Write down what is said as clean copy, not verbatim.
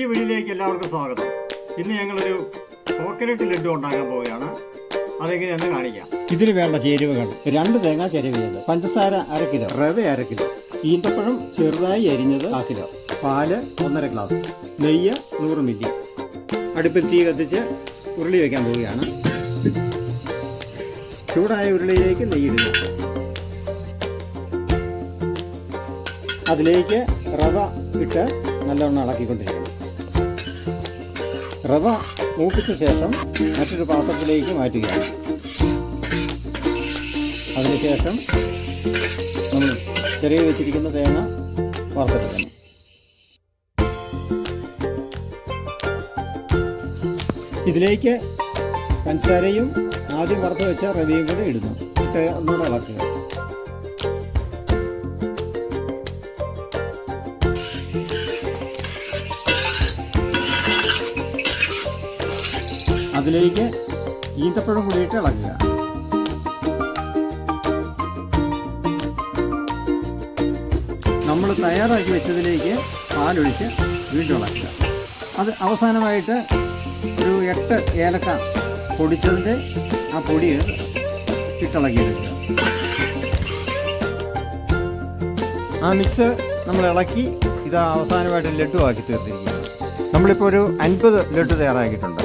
ഈ വീഡിയോയിലേക്ക് എല്ലാവർക്കും സ്വാഗതം. ഇന്ന് ഞങ്ങളൊരു കോക്കനട്ട് ലഡു ഉണ്ടാക്കാൻ പോവുകയാണ്. അതെങ്ങനെയാണെന്ന് കാണിക്കാം. ഇതിന് വേണ്ട ചേരുവകൾ: 2 തേങ്ങ ചിരവിയത്, പഞ്ചസാര 1/2 കിലോ, റവ 1/2 കിലോ, ഈന്തപ്പഴം ചെറുതായി അരിഞ്ഞത് 1/4 കിലോ, പാല് 1.5 ഗ്ലാസ്, നെയ്യ് 100 മില്ലി. അടുപ്പിൽ തീ കത്തിച്ച് ഉരുളി വയ്ക്കാൻ പോവുകയാണ്. ചൂടായ ഉരുളിയിലേക്ക് നെയ്യിടുക. അതിലേക്ക് റവ ഇട്ട് നല്ലവണ്ണം ഇളക്കിക്കൊണ്ടിരിക്കണം. റവ മൂപ്പിച്ച ശേഷം മറ്റൊരു പാത്രത്തിലേക്ക് മാറ്റുകയാണ്. അതിനുശേഷം നമ്മൾ ചെറിയ വെച്ചിരിക്കുന്ന തേങ്ങ വറുത്തെടുക്കണം. ഇതിലേക്ക് പഞ്ചസാരയും ആദ്യം വറുത്ത് വെച്ച റവയും കൂടെ ഇടുന്നു. ഇട്ട് ഒന്നുകൂടെ ഇളക്കുക. അതിലേക്ക് ഈന്തപ്പഴം കൂടിയിട്ട് ഇളക്കുക. നമ്മൾ തയ്യാറാക്കി വെച്ചതിലേക്ക് പാലൊഴിച്ച് വീണ്ടും ഇളക്കുക. അത് അവസാനമായിട്ട് ഒരു 8 ഏലക്ക പൊടിച്ചതിൻ്റെ ആ പൊടി ഇട്ടിളക്കിയെടുക്കുക. ആ മിക്സ് നമ്മൾ ഇളക്കി ഇത് അവസാനമായിട്ട് ലഡു ആക്കി തീർത്തിരിക്കുക. നമ്മളിപ്പോൾ ഒരു 50 ലഡു തയ്യാറാക്കിയിട്ടുണ്ട്.